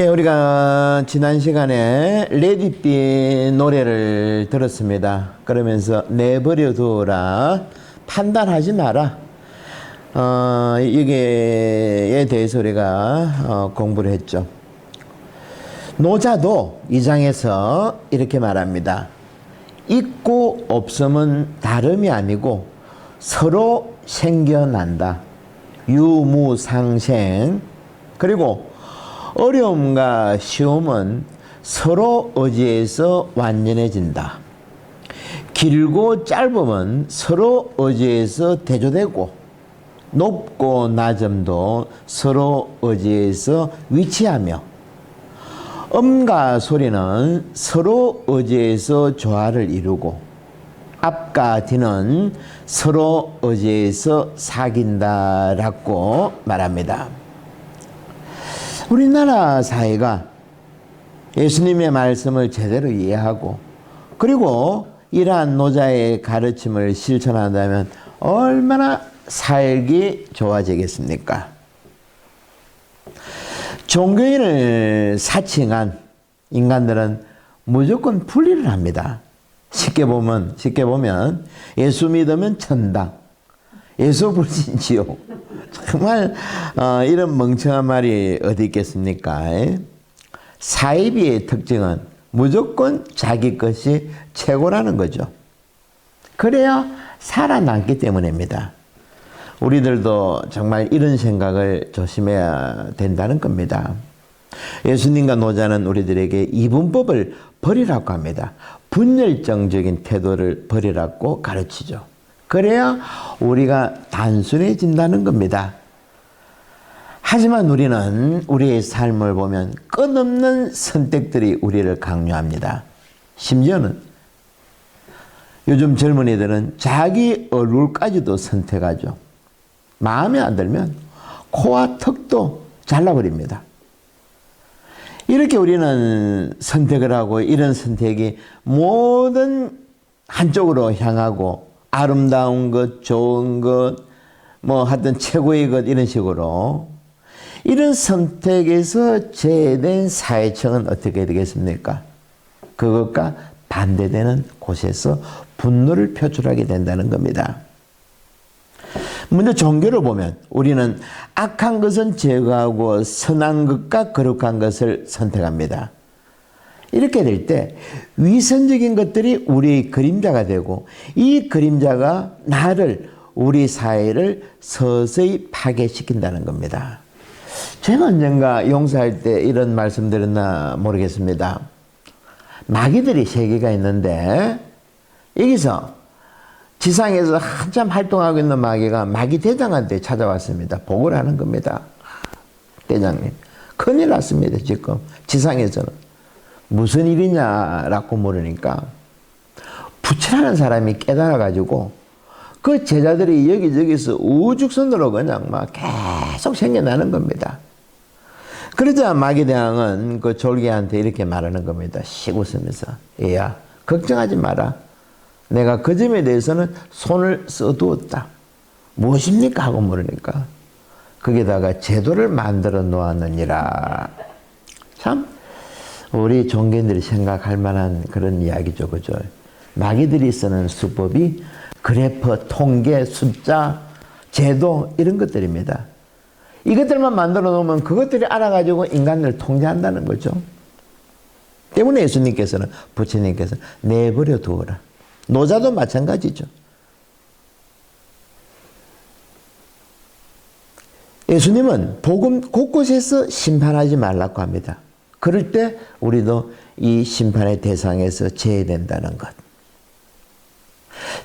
우리가 지난 시간에 레디비 노래를 들었습니다. 그러면서 내버려 두어라, 판단하지 마라, 여기에 대해서 우리가 공부를 했죠. 노자도 이 장에서 이렇게 말합니다. 있고 없음은 다름이 아니고 서로 생겨난다. 유무상생. 그리고 어려움과 쉬움은 서로 의지해서 완전해진다. 길고 짧음은 서로 의지해서 대조되고 높고 낮음도 서로 의지해서 위치하며 음과 소리는 서로 의지해서 조화를 이루고 앞과 뒤는 서로 의지해서 사귄다라고 말합니다. 우리나라 사회가 예수님의 말씀을 제대로 이해하고 그리고 이러한 노자의 가르침을 실천한다면 얼마나 살기 좋아지겠습니까? 종교인을 사칭한 인간들은 무조건 분리를 합니다. 쉽게 보면 예수 믿으면 천당, 예수 불신 지옥. 정말 이런 멍청한 말이 어디 있겠습니까? 사이비의 특징은 무조건 자기 것이 최고라는 거죠. 그래야 살아남기 때문입니다. 우리들도 정말 이런 생각을 조심해야 된다는 겁니다. 예수님과 노자는 우리들에게 이분법을 버리라고 합니다. 분열정적인 태도를 버리라고 가르치죠. 그래야 우리가 단순해진다는 겁니다. 하지만 우리는 우리의 삶을 보면 끝없는 선택들이 우리를 강요합니다. 심지어는 요즘 젊은이들은 자기 얼굴까지도 선택하죠. 마음에 안 들면 코와 턱도 잘라버립니다. 이렇게 우리는 선택을 하고 이런 선택이 모든 한쪽으로 향하고 아름다운 것, 좋은 것, 하여튼 최고의 것 이런 식으로 이런 선택에서 제외된 사회층은 어떻게 되겠습니까? 그것과 반대되는 곳에서 분노를 표출하게 된다는 겁니다. 먼저 종교를 보면 우리는 악한 것은 제거하고 선한 것과 거룩한 것을 선택합니다. 이렇게 될 때 위선적인 것들이 우리의 그림자가 되고 이 그림자가 우리 사회를 서서히 파괴시킨다는 겁니다. 제가 언젠가 용서할 때 이런 말씀 드렸나 모르겠습니다. 마귀들이 세 개가 있는데 여기서 지상에서 한참 활동하고 있는 마귀가 마귀 대장한테 찾아왔습니다. 보고를 하는 겁니다. 대장님, 큰일 났습니다. 지금 지상에서는. 무슨 일이냐라고 물으니까 부처라는 사람이 깨달아가지고 그 제자들이 여기저기서 우죽선으로 그냥 막 계속 생겨나는 겁니다. 그러자 마귀대왕은 그 졸개한테 이렇게 말하는 겁니다. 씩 웃으면서, 얘야, 걱정하지 마라. 내가 그 점에 대해서는 손을 써두었다. 무엇입니까? 하고 물으니까 거기다가 제도를 만들어 놓았느니라. 참 우리 종교인들이 생각할 만한 그런 이야기죠. 그죠? 마귀들이 쓰는 수법이 그래프, 통계, 숫자, 제도 이런 것들입니다. 이것들만 만들어 놓으면 그것들이 알아가지고 인간을 통제한다는 거죠. 때문에 예수님께서는, 부처님께서는 내버려 두어라. 노자도 마찬가지죠. 예수님은 복음 곳곳에서 심판하지 말라고 합니다. 그럴 때 우리도 이 심판의 대상에서 제외된다는 것.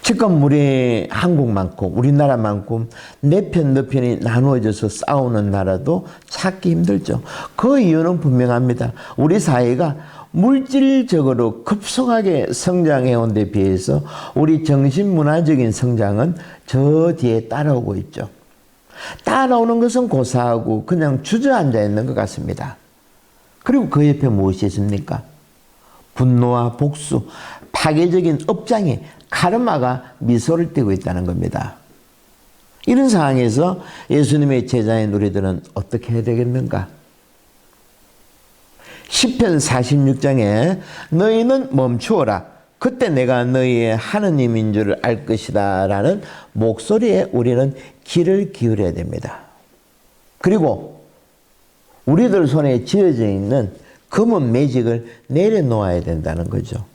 지금 우리 한국만큼 우리나라만큼 내 편 너 편이 나누어져서 싸우는 나라도 찾기 힘들죠. 그 이유는 분명합니다. 우리 사회가 물질적으로 급속하게 성장해온 데 비해서 우리 정신문화적인 성장은 저 뒤에 따라오고 있죠. 따라오는 것은 고사하고 그냥 주저앉아 있는 것 같습니다. 그리고 그 옆에 무엇이 있습니까? 분노와 복수, 파괴적인 업장에 카르마가 미소를 띠고 있다는 겁니다. 이런 상황에서 예수님의 제자인 우리들은 어떻게 해야 되겠는가? 시편 46장에 너희는 멈추어라. 그때 내가 너희의 하느님인 줄 알 것이다 라는 목소리에 우리는 귀를 기울여야 됩니다. 그리고 우리들 손에 쥐어져 있는 검은 매직을 내려놓아야 된다는 거죠.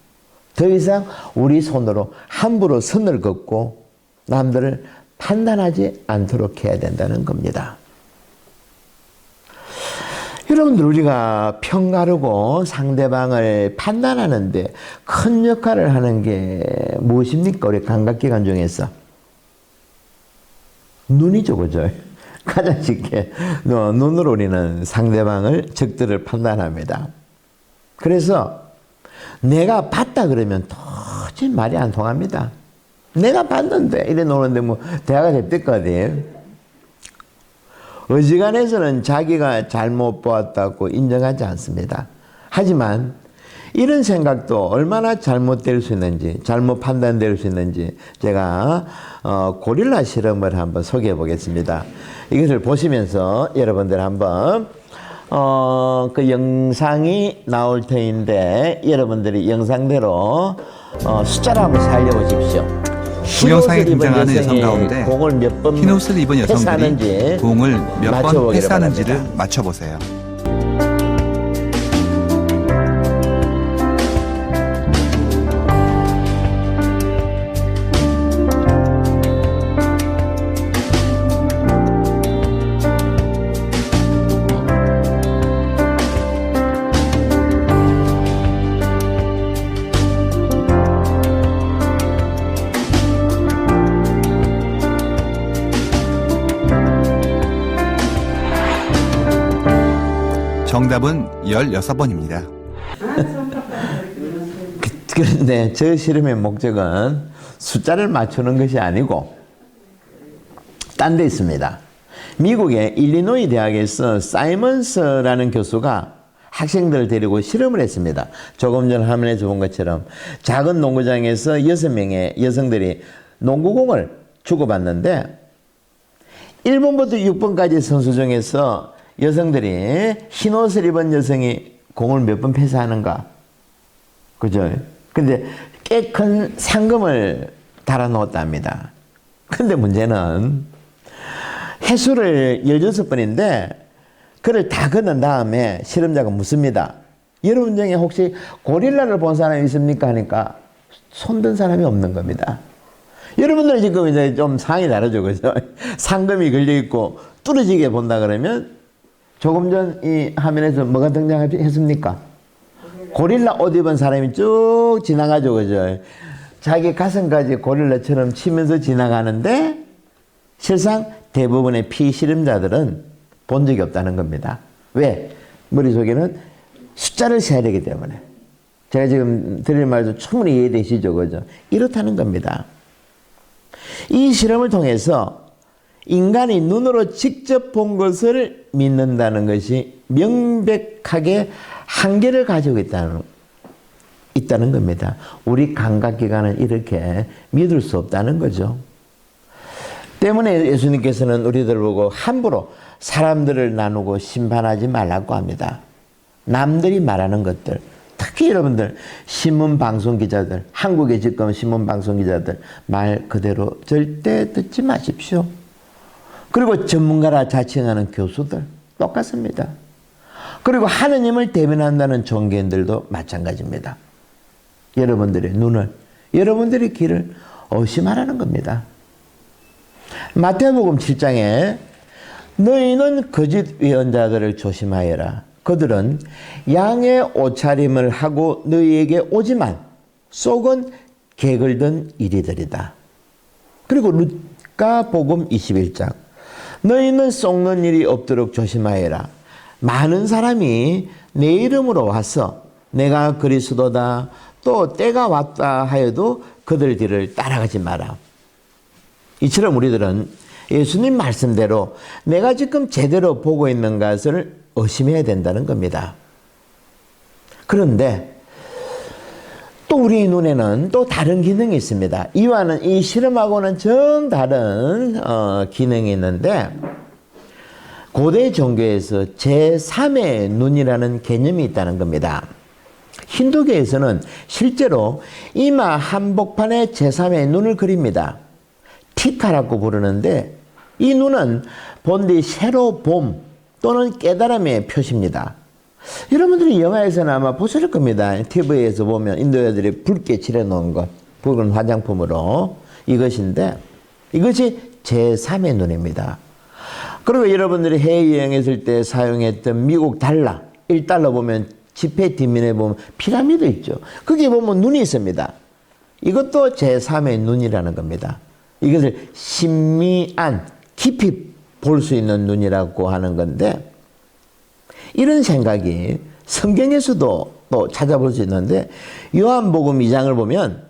더 이상 우리 손으로 함부로 선을 긋고 남들을 판단하지 않도록 해야 된다는 겁니다. 여러분들, 우리가 평가르고 상대방을 판단하는데 큰 역할을 하는 게 무엇입니까? 우리 감각기관 중에서 눈이죠, 그죠? 가장 쉽게 눈으로 우리는 상대방을, 적들을 판단합니다. 그래서 내가 봤다 그러면 도저히 말이 안 통합니다. 내가 봤는데 이래 노는데 뭐 대화가 됐거든. 어지간해서는 자기가 잘못 보았다고 인정하지 않습니다. 하지만 이런 생각도 얼마나 잘못될 수 있는지, 잘못 판단될 수 있는지 제가 고릴라 실험을 한번 소개해 보겠습니다. 이것을 보시면서 여러분들 한번 그 영상이 나올 터인데 여러분들이 영상대로 숫자를 한번 살려보십시오. 동영상에 등장하는 여성 가운데 흰옷을 입은 여성들이 공을 몇 번 패스하는지를 맞춰보세요. 정답은 16번입니다. 그런데 저 실험의 목적은 숫자를 맞추는 것이 아니고 딴 데 있습니다. 미국의 일리노이 대학에서 사이먼스라는 교수가 학생들을 데리고 실험을 했습니다. 조금 전 화면에서 본 것처럼 작은 농구장에서 6명의 여성들이 농구공을 주고받는데 1번부터 6번까지 선수 중에서 여성들이 흰옷을 입은 여성이 공을 몇 번 패스하는가? 그죠? 근데 꽤 큰 상금을 달아놓았답니다. 근데 문제는 횟수를 16번인데 그를 다 거는 다음에 실험자가 묻습니다. 여러분 중에 혹시 고릴라를 본 사람이 있습니까? 하니까 손든 사람이 없는 겁니다. 여러분들은 지금 이제 좀 상황이 다르죠. 그죠? 상금이 걸려있고 뚫어지게 본다 그러면 조금 전 이 화면에서 뭐가 등장했습니까? 고릴라 옷 입은 사람이 쭉 지나가죠, 그죠? 자기 가슴까지 고릴라처럼 치면서 지나가는데 실상 대부분의 피실험자들은 본 적이 없다는 겁니다. 왜? 머릿속에는 숫자를 세야 되기 때문에. 제가 지금 드릴 말도 충분히 이해되시죠, 그죠? 이렇다는 겁니다. 이 실험을 통해서 인간이 눈으로 직접 본 것을 믿는다는 것이 명백하게 한계를 가지고 있다는 겁니다. 우리 감각기관은 이렇게 믿을 수 없다는 거죠. 때문에 예수님께서는 우리들 보고 함부로 사람들을 나누고 심판하지 말라고 합니다. 남들이 말하는 것들, 특히 여러분들 신문방송기자들, 한국의 지금 신문방송기자들 말 그대로 절대 듣지 마십시오. 그리고 전문가라 자칭하는 교수들 똑같습니다. 그리고 하느님을 대변한다는 종교인들도 마찬가지입니다. 여러분들의 눈을, 여러분들의 귀를 의심하라는 겁니다. 마태복음 7장에 너희는 거짓 위언자들을 조심하여라. 그들은 양의 옷차림을 하고 너희에게 오지만 속은 개걸던 이리들이다. 그리고 루카복음 21장 너희는 속는 일이 없도록 조심하여라. 많은 사람이 내 이름으로 와서 내가 그리스도다 또 때가 왔다 하여도 그들 뒤를 따라가지 마라. 이처럼 우리들은 예수님 말씀대로 내가 지금 제대로 보고 있는 것을 의심해야 된다는 겁니다. 그런데 또 우리 눈에는 또 다른 기능이 있습니다. 이와는 이 실험하고는 정 다른 기능이 있는데 고대 종교에서 제3의 눈이라는 개념이 있다는 겁니다. 힌두교에서는 실제로 이마 한복판에 제3의 눈을 그립니다. 티카라고 부르는데 이 눈은 본디 새로 봄 또는 깨달음의 표시입니다. 여러분들이 영화에서는 아마 보실 겁니다. TV에서 보면 인도 애들이 붉게 칠해놓은 것, 붉은 화장품으로 이것인데 이것이 제3의 눈입니다. 그리고 여러분들이 해외여행했을 때 사용했던 미국 달러, 1달러 보면 지폐 뒷면에 보면 피라미드 있죠. 거기에 보면 눈이 있습니다. 이것도 제3의 눈이라는 겁니다. 이것을 신미한, 깊이 볼 수 있는 눈이라고 하는 건데 이런 생각이 성경에서도 또 찾아볼 수 있는데 요한복음 2장을 보면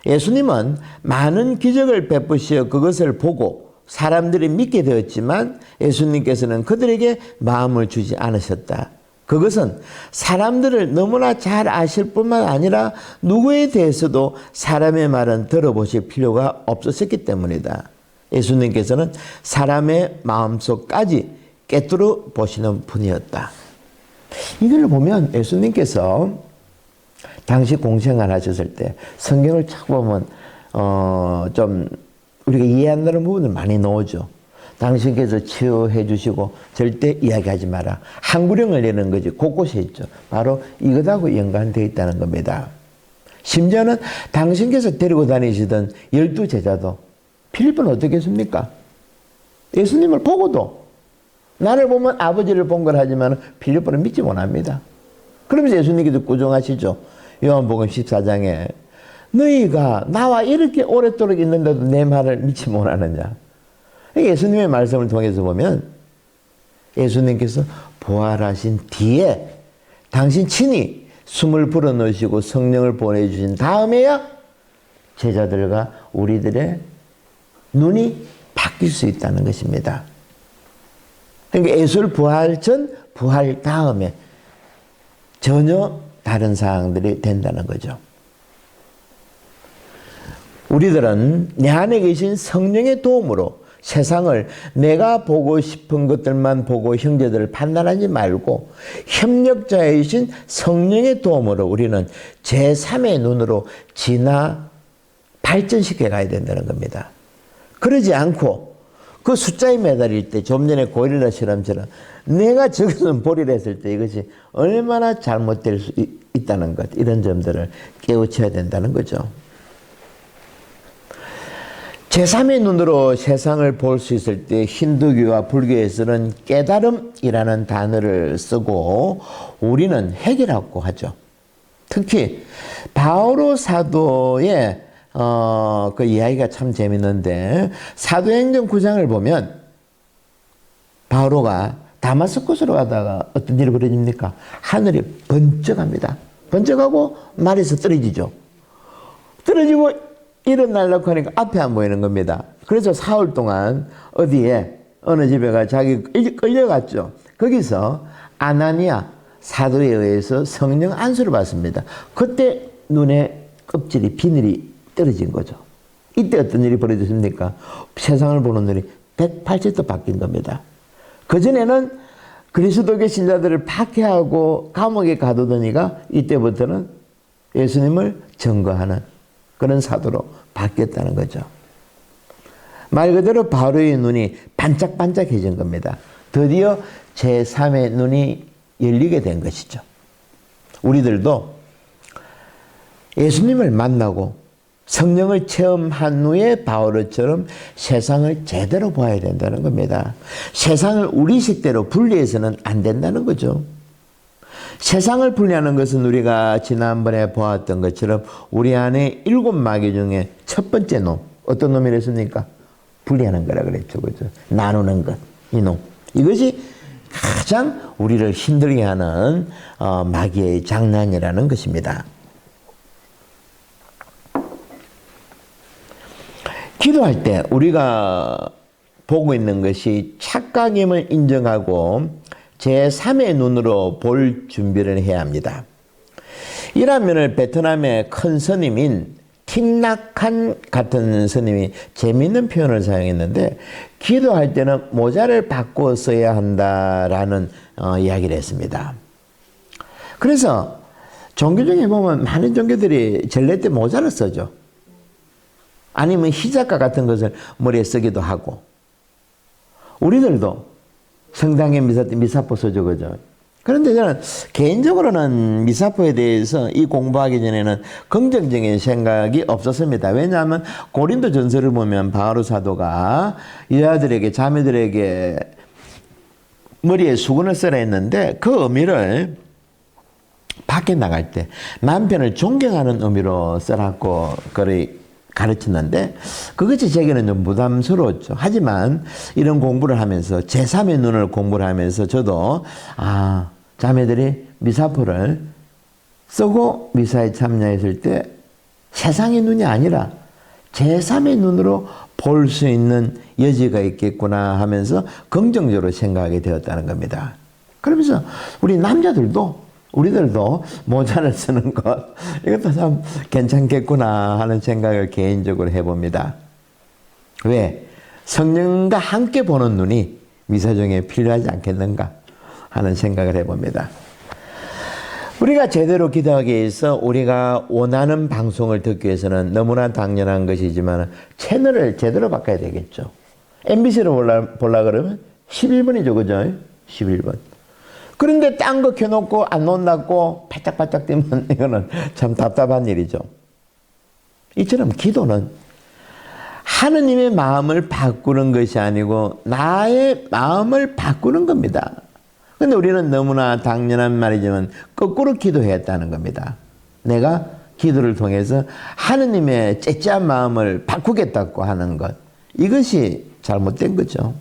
예수님은 많은 기적을 베푸시어 그것을 보고 사람들이 믿게 되었지만 예수님께서는 그들에게 마음을 주지 않으셨다. 그것은 사람들을 너무나 잘 아실 뿐만 아니라 누구에 대해서도 사람의 말은 들어보실 필요가 없으셨기 때문이다. 예수님께서는 사람의 마음속까지 꿰뚫어 보시는 분이었다. 이걸 보면 예수님께서 당시 공생활 하셨을 때 성경을 쫙 보면 좀 우리가 이해 안 되는 부분을 많이 넣어줘. 당신께서 치유해 주시고 절대 이야기하지 마라. 한구령을 내는 거지. 곳곳에 있죠. 바로 이것하고 연관되어 있다는 겁니다. 심지어는 당신께서 데리고 다니시던 12제자도 필립은 어떻게 했습니까? 예수님을 보고도 나를 보면 아버지를 본 걸 하지만 필립은 믿지 못합니다. 그러면서 예수님께서 꾸중하시죠. 요한복음 14장에 너희가 나와 이렇게 오랫도록 있는데도 내 말을 믿지 못하느냐. 예수님의 말씀을 통해서 보면 예수님께서 부활하신 뒤에 당신 친히 숨을 불어넣으시고 성령을 보내주신 다음에야 제자들과 우리들의 눈이 바뀔 수 있다는 것입니다. 그러니까 예수 부활 전, 부활 다음에 전혀 다른 사항들이 된다는 거죠. 우리들은 내 안에 계신 성령의 도움으로 세상을 내가 보고 싶은 것들만 보고 형제들을 판단하지 말고 협력자이신 성령의 도움으로 우리는 제3의 눈으로 진화 발전시켜 가야 된다는 겁니다. 그러지 않고 그 숫자에 매달릴 때 좀 전에 고릴라 실험처럼 내가 저것은 보리라 했을 때 이것이 얼마나 잘못될 수 있다는 것, 이런 점들을 깨우쳐야 된다는 거죠. 제3의 눈으로 세상을 볼 수 있을 때 힌두교와 불교에서는 깨달음이라는 단어를 쓰고 우리는 핵이라고 하죠. 특히 바오로 사도의 그 이야기가 참 재밌는데 사도행전 9장을 보면 바오로가 다마스쿠스로 가다가 어떤 일이 벌어집니까? 하늘이 번쩍합니다. 번쩍하고 말에서 떨어지죠. 떨어지고 일어나려고 하니까 앞에 안 보이는 겁니다. 그래서 사흘 동안 어디에 어느 집에 가 자기 끌려갔죠. 거기서 아나니아 사도에 의해서 성령 안수를 받습니다. 그때 눈에 껍질이 비늘이 떨어진 거죠. 이때 어떤 일이 벌어졌습니까? 세상을 보는 눈이 180도 바뀐 겁니다. 그전에는 그리스도교 신자들을 박해하고 감옥에 가두더니가 이때부터는 예수님을 증거하는 그런 사도로 바뀌었다는 거죠. 말 그대로 바로의 눈이 반짝반짝해진 겁니다. 드디어 제3의 눈이 열리게 된 것이죠. 우리들도 예수님을 만나고 성령을 체험한 후에 바오로처럼 세상을 제대로 봐야 된다는 겁니다. 세상을 우리식대로 분리해서는 안 된다는 거죠. 세상을 분리하는 것은 우리가 지난번에 보았던 것처럼 우리 안에 7마귀 중에 첫 번째 놈, 어떤 놈이랬습니까? 분리하는 거라 그랬죠. 그죠? 나누는 것, 이놈. 이것이 가장 우리를 힘들게 하는 마귀의 장난이라는 것입니다. 기도할 때 우리가 보고 있는 것이 착각임을 인정하고 제3의 눈으로 볼 준비를 해야 합니다. 이라면을 베트남의 큰 스님인 틱낙한 같은 스님이 재미있는 표현을 사용했는데 기도할 때는 모자를 바꿔 써야 한다라는 이야기를 했습니다. 그래서 종교 중에 보면 많은 종교들이 전례 때 모자를 써죠. 아니면 히잡과 같은 것을 머리에 쓰기도 하고 우리들도 성당에 미사 때 미사포 써죠. 그죠? 그런데 저는 개인적으로는 미사포에 대해서 이 공부하기 전에는 긍정적인 생각이 없었습니다. 왜냐하면 고린도 전서를 보면 바오로 사도가 여자들에게 자매들에게 머리에 수건을 쓰라 했는데 그 의미를 밖에 나갈 때 남편을 존경하는 의미로 쓰라고 가르쳤는데 그것이 제게는 좀 부담스러웠죠. 하지만 이런 공부를 하면서 제3의 눈을 공부를 하면서 저도 자매들이 미사포를 쓰고 미사에 참여했을 때 세상의 눈이 아니라 제3의 눈으로 볼 수 있는 여지가 있겠구나 하면서 긍정적으로 생각하게 되었다는 겁니다. 그러면서 우리들도 모자를 쓰는 것 이것도 참 괜찮겠구나 하는 생각을 개인적으로 해봅니다. 왜? 성령과 함께 보는 눈이 미사 중에 필요하지 않겠는가 하는 생각을 해봅니다. 우리가 제대로 기도하기 위해서 우리가 원하는 방송을 듣기 위해서는 너무나 당연한 것이지만 채널을 제대로 바꿔야 되겠죠. MBC를 보려 그러면 11번이죠. 그죠? 11번. 그런데 딴 거 켜놓고 안 논다고 바짝바짝 뛰면 이거는 참 답답한 일이죠. 이처럼 기도는 하느님의 마음을 바꾸는 것이 아니고 나의 마음을 바꾸는 겁니다. 그런데 우리는 너무나 당연한 말이지만 거꾸로 기도했다는 겁니다. 내가 기도를 통해서 하느님의 째째한 마음을 바꾸겠다고 하는 것. 이것이 잘못된 거죠.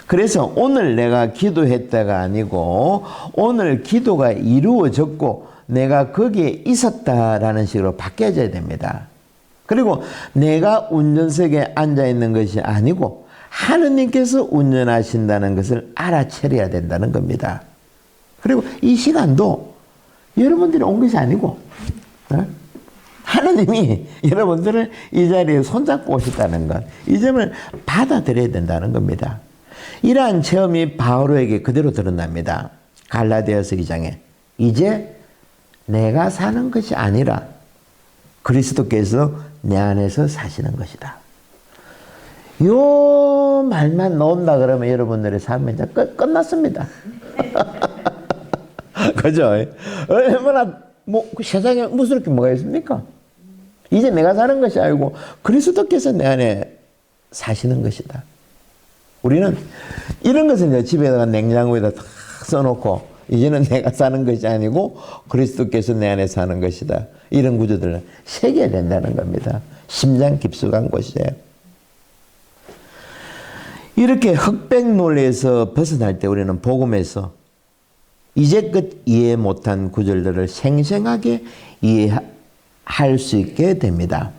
그래서 오늘 내가 기도했다가 아니고 오늘 기도가 이루어졌고 내가 거기에 있었다라는 식으로 바뀌어져야 됩니다. 그리고 내가 운전석에 앉아 있는 것이 아니고 하느님께서 운전하신다는 것을 알아차려야 된다는 겁니다. 그리고 이 시간도 여러분들이 온 것이 아니고 하느님이 여러분들을 이 자리에 손잡고 오셨다는 것, 이 점을 받아들여야 된다는 겁니다. 이러한 체험이 바오로에게 그대로 드러납니다. 갈라디아서 2장에 이제 내가 사는 것이 아니라 그리스도께서 내 안에서 사시는 것이다. 요 말만 나온다 그러면 여러분들의 삶은 이제 끝났습니다. 그죠? 얼마나 세상에 무슨 게 뭐가 있습니까? 이제 내가 사는 것이 아니고 그리스도께서 내 안에 사시는 것이다. 우리는 이런 것을 집에다가 냉장고에다 탁 써놓고 이제는 내가 사는 것이 아니고 그리스도께서 내 안에 사는 것이다. 이런 구조들을 새겨야 된다는 겁니다. 심장 깊숙한 곳이에요. 이렇게 흑백 논리에서 벗어날 때 우리는 복음에서 이제껏 이해 못한 구절들을 생생하게 이해할 수 있게 됩니다.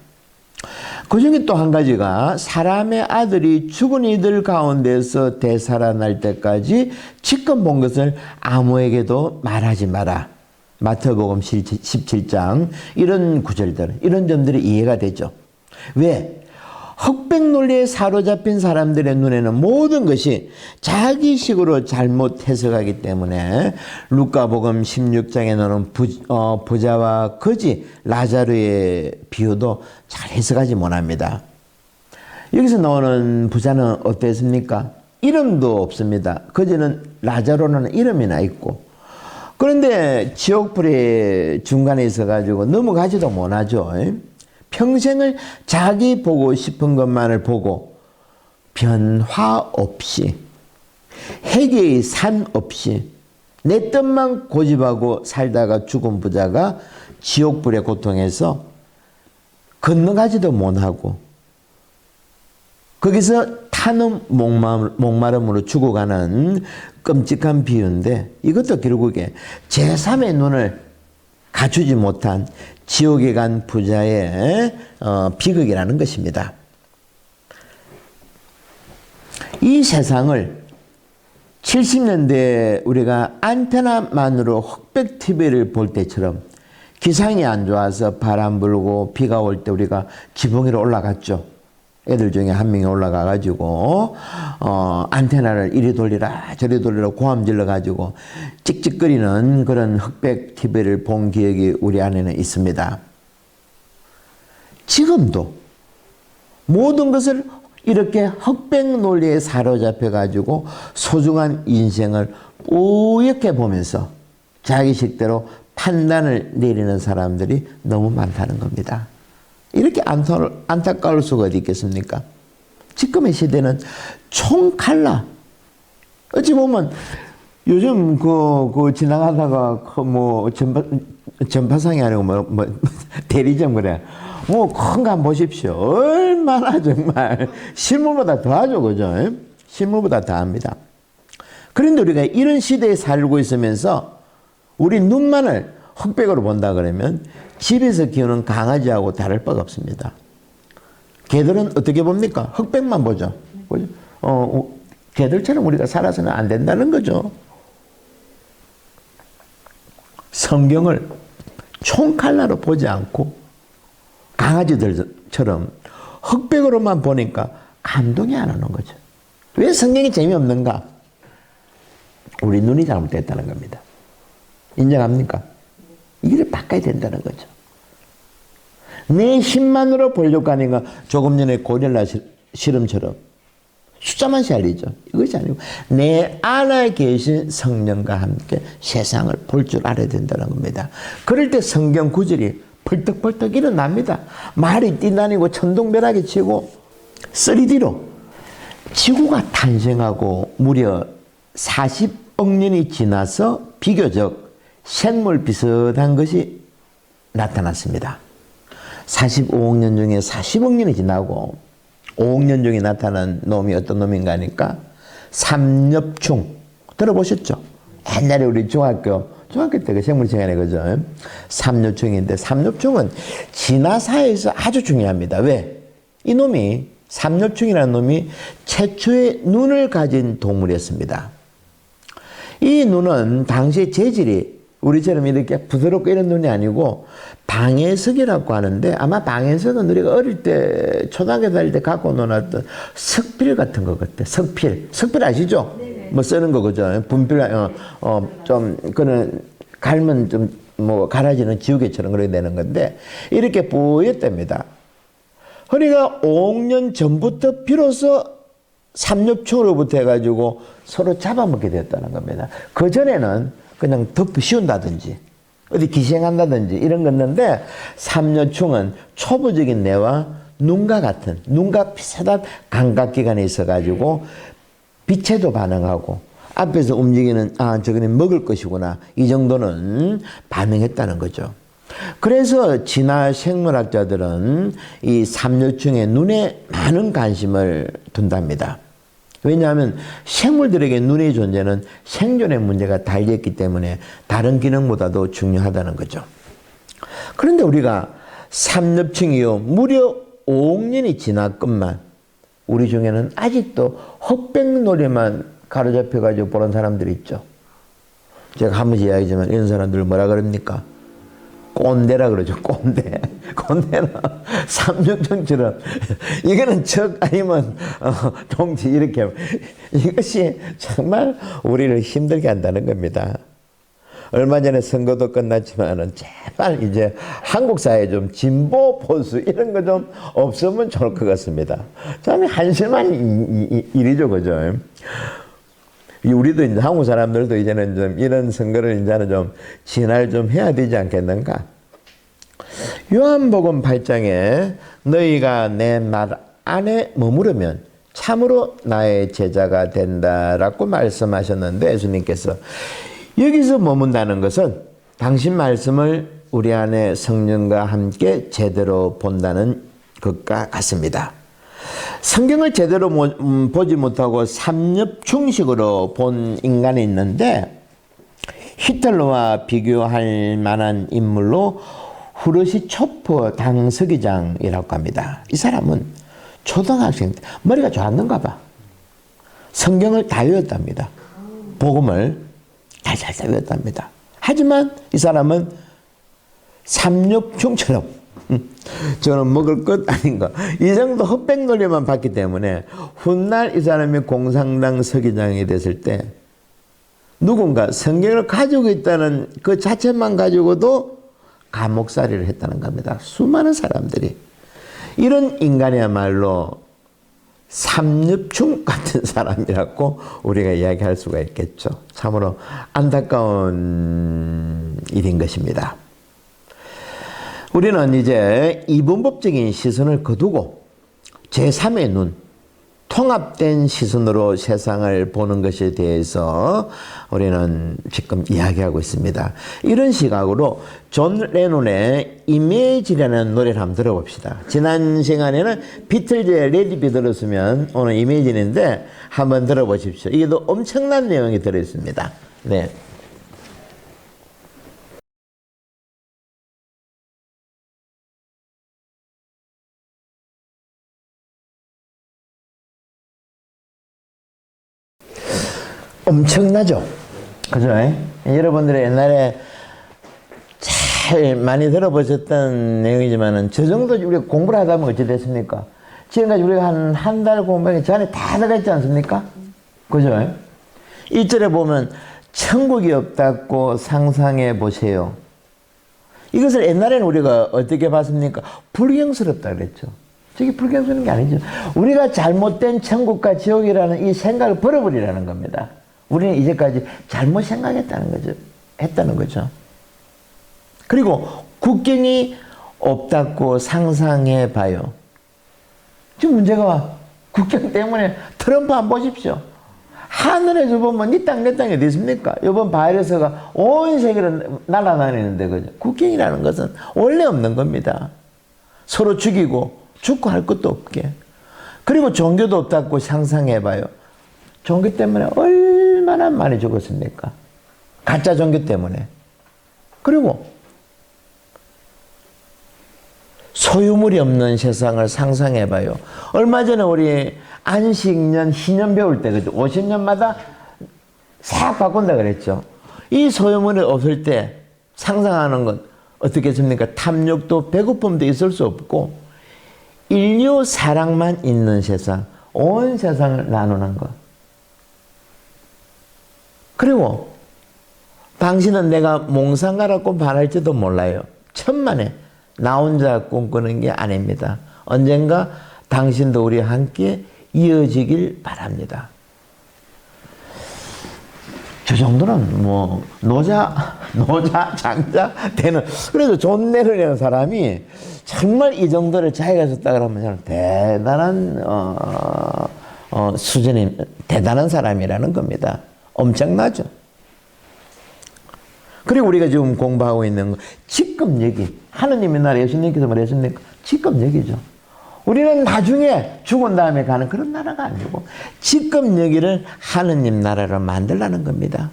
그 중에 또 한 가지가 사람의 아들이 죽은 이들 가운데서 되살아날 때까지 지금 본 것을 아무에게도 말하지 마라. 마태복음 17장 이런 구절들, 이런 점들이 이해가 되죠. 왜? 흑백 논리에 사로잡힌 사람들의 눈에는 모든 것이 자기식으로 잘못 해석하기 때문에 루카복음 16장에 나오는 부자와 거지 라자르의 비유도 잘 해석하지 못합니다. 여기서 나오는 부자는 어땠습니까? 이름도 없습니다. 거지는 라자로는 이름이나 있고, 그런데 지옥불의 중간에 있어가지고 넘어가지도 못하죠. 평생을 자기 보고 싶은 것만을 보고 변화 없이 회개의 산 없이 내 뜻만 고집하고 살다가 죽은 부자가 지옥불의 고통에서 건너가지도 못하고 거기서 타는 목마름으로 죽어가는 끔찍한 비유인데, 이것도 결국에 제3의 눈을 갖추지 못한 지옥에 간 부자의 비극이라는 것입니다. 이 세상을 70년대 우리가 안테나만으로 흑백 TV를 볼 때처럼 기상이 안 좋아서 바람 불고 비가 올 때 우리가 지붕 위로 올라갔죠. 애들 중에 한 명이 올라가가지고 안테나를 이리 돌리라 저리 돌리라 고함 질러가지고 찍찍거리는 그런 흑백 TV를 본 기억이 우리 안에는 있습니다. 지금도 모든 것을 이렇게 흑백 논리에 사로잡혀가지고 소중한 인생을 뿌옇게 보면서 자기식대로 판단을 내리는 사람들이 너무 많다는 겁니다. 이렇게 안타까울 수가 어디 있겠습니까? 지금의 시대는 총칼라. 어찌 보면 요즘 지나가다가 전파상이 아니고 대리점 그래. 큰 거 한번 보십시오. 얼마나 정말 실물보다 더하죠, 그죠? 실물보다 더합니다. 그런데 우리가 이런 시대에 살고 있으면서 우리 눈만을 흑백으로 본다 그러면 집에서 키우는 강아지하고 다를 바가 없습니다. 개들은 어떻게 봅니까? 흑백만 보죠. 그죠? 개들처럼 우리가 살아서는 안 된다는 거죠. 성경을 총칼라로 보지 않고 강아지들처럼 흑백으로만 보니까 감동이 안 오는 거죠. 왜 성경이 재미없는가? 우리 눈이 잘못됐다는 겁니다. 인정합니까? 이걸 바꿔야 된다는 거죠. 내 힘만으로 보려고 하는 건 조금 전에 고릴라 실험처럼 숫자만 살리죠. 이것이 아니고 내 안에 계신 성령과 함께 세상을 볼 줄 알아야 된다는 겁니다. 그럴 때 성경 구절이 벌떡벌떡 일어납니다. 말이 뛰다니고 천둥벼락이 치고 3D로 지구가 탄생하고 무려 40억 년이 지나서 비교적 생물 비슷한 것이 나타났습니다. 45억 년 중에 40억 년이 지나고 5억 년 중에 나타난 놈이 어떤 놈인가 하니까 삼엽충 들어보셨죠? 옛날에 우리 중학교 때 그 생물 시간에 그죠? 삼엽충인데 삼엽충은 진화사에서 아주 중요합니다. 왜? 이 놈이 삼엽충이라는 놈이 최초의 눈을 가진 동물이었습니다. 이 눈은 당시의 재질이 우리처럼 이렇게 부드럽고 이런 눈이 아니고 방해석이라고 하는데 아마 방해석은 우리가 어릴 때 초등학교 다닐 때 갖고 놀았던 석필 같은 것 같아. 석필 아시죠? 네네. 뭐 쓰는 거 그죠? 분필 좀 그런 갈면 좀 뭐 갈아지는 지우개처럼 그렇게 되는 건데 이렇게 뿌였답니다. 그러니까 5억 년 전부터 비로소 삼엽충으로부터 해가지고 서로 잡아먹게 됐다는 겁니다. 그 전에는 그냥 덮어 씌운다든지 어디 기생한다든지 이런 거였는데 삼엽충은 초보적인 뇌와 눈과 같은 눈과 비슷한 감각기관이 있어가지고 빛에도 반응하고 앞에서 움직이는 저거는 먹을 것이구나 이 정도는 반응했다는 거죠. 그래서 진화 생물학자들은 이 삼엽충의 눈에 많은 관심을 둔답니다. 왜냐하면 생물들에게 눈의 존재는 생존의 문제가 달려있기 때문에 다른 기능보다도 중요하다는 거죠. 그런데 우리가 삼엽충이요 무려 5억 년이 지났건만 우리 중에는 아직도 흑백놀이만 가로잡혀가지고 보는 사람들이 있죠. 제가 한 번씩 이야기하지만 이런 사람들을 뭐라 그럽니까? 꼰대라 그러죠. 꼰대는 삼엽충처럼 이거는 적 아니면 동지 이렇게 이것이 정말 우리를 힘들게 한다는 겁니다. 얼마 전에 선거도 끝났지만은 제발 이제 한국 사회에 좀 진보 보수 이런 거 좀 없으면 좋을 것 같습니다. 참 한심한 일이죠, 그죠? 우리도 이제 한국 사람들도 이제는 좀 이런 선거를 이제는 좀 진화를 좀 해야 되지 않겠는가? 요한복음 8장에 너희가 내 말 안에 머무르면 참으로 나의 제자가 된다라고 말씀하셨는데 예수님께서 여기서 머문다는 것은 당신 말씀을 우리 안에 성령과 함께 제대로 본다는 것과 같습니다. 성경을 제대로 보지 못하고 삼엽충식으로 본 인간이 있는데 히틀러와 비교할 만한 인물로 후르시초프 당서기장이라고 합니다. 이 사람은 초등학생 때 머리가 좋았는가 봐. 성경을 다 외웠답니다. 복음을 잘 외웠답니다. 하지만 이 사람은 삼육충처럼 저는 먹을 것 아닌가. 이 정도 헛백 논리만 봤기 때문에 훗날 이 사람이 공산당 서기장이 됐을 때 누군가 성경을 가지고 있다는 그 자체만 가지고도 감옥살이를 했다는 겁니다. 수많은 사람들이. 이런 인간이야말로 삼엽충 같은 사람이라고 우리가 이야기할 수가 있겠죠. 참으로 안타까운 일인 것입니다. 우리는 이제 이분법적인 시선을 거두고 제3의 눈, 통합된 시선으로 세상을 보는 것에 대해서 우리는 지금 이야기하고 있습니다. 이런 시각으로 존 레논의 이미지라는 노래를 한번 들어봅시다. 지난 시간에는 비틀즈의 레디 비 들었으면 오늘 이미지인데 한번 들어보십시오. 이게 또 엄청난 내용이 들어있습니다. 네. 엄청나죠? 그죠? 여러분들이 옛날에 잘 많이 들어보셨던 내용이지만은 저 정도 우리가 공부를 하다 보면 어찌 됐습니까? 지금까지 우리가 한 달 공부하기 전에 다 들어갔지 않습니까? 그죠? 1절에 보면 천국이 없다고 상상해 보세요. 이것을 옛날에는 우리가 어떻게 봤습니까? 불경스럽다 그랬죠. 저게 불경스러운 게 아니죠. 우리가 잘못된 천국과 지옥이라는 이 생각을 버려버리라는 겁니다. 우리는 이제까지 잘못 생각했다는 거죠. 했다는 거죠. 그리고 국경이 없다고 상상해 봐요. 지금 문제가 국경 때문에 트럼프 안 보십시오. 하늘에서 보면 네 땅 내 땅이 어디 있습니까? 이번 바이러스가 온 세계를 날아다니는데 그죠? 국경이라는 것은 원래 없는 겁니다. 서로 죽이고 죽고 할 것도 없게. 그리고 종교도 없다고 상상해 봐요. 종교 때문에 얼마나 많이 죽었습니까? 가짜 종교 때문에. 그리고 소유물이 없는 세상을 상상해 봐요. 얼마 전에 우리 안식년, 희년 배울 때, 그죠? 50년마다 싹 바꾼다 그랬죠. 이 소유물이 없을 때 상상하는 건 어떻겠습니까? 탐욕도 배고픔도 있을 수 없고, 인류 사랑만 있는 세상, 온 세상을 나누는 것. 그리고 당신은 내가 몽상가라고 말할지도 몰라요. 천만에 나 혼자 꿈꾸는 게 아닙니다. 언젠가 당신도 우리와 함께 이어지길 바랍니다. 저 정도는 뭐 노자 장자 되는. 그래서 존 레논이라는 사람이 정말 이 정도를 자기가 줬다 그러면 저는 대단한 수준이 대단한 사람이라는 겁니다. 엄청나죠. 그리고 우리가 지금 공부하고 있는 거 직급얘기. 하느님의 나라 예수님께서 말했습니까? 직급얘기죠. 우리는 나중에 죽은 다음에 가는 그런 나라가 아니고 직급얘기를 하느님 나라로 만들라는 겁니다.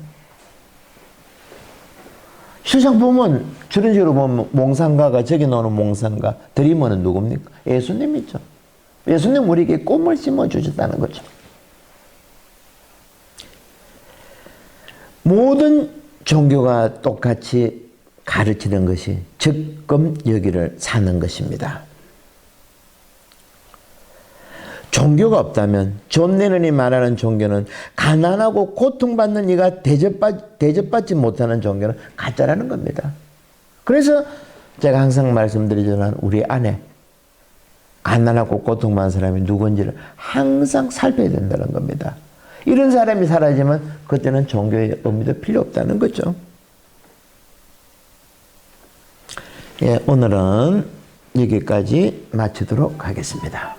세상 보면 저런 식으로 보면 몽상가가 저기 나오는 몽상가 드리머는 누굽니까? 예수님이죠. 예수님 우리에게 꿈을 심어주셨다는 거죠. 모든 종교가 똑같이 가르치는 것이 적금여기를 사는 것입니다. 종교가 없다면 존 레논이 말하는 종교는 가난하고 고통받는 이가 대접받지 못하는 종교는 가짜라는 겁니다. 그래서 제가 항상 말씀드리지만 우리 안에 가난하고 고통받는 사람이 누군지를 항상 살펴야 된다는 겁니다. 이런 사람이 사라지면 그때는 종교의 의미도 필요 없다는 거죠. 예, 오늘은 여기까지 마치도록 하겠습니다.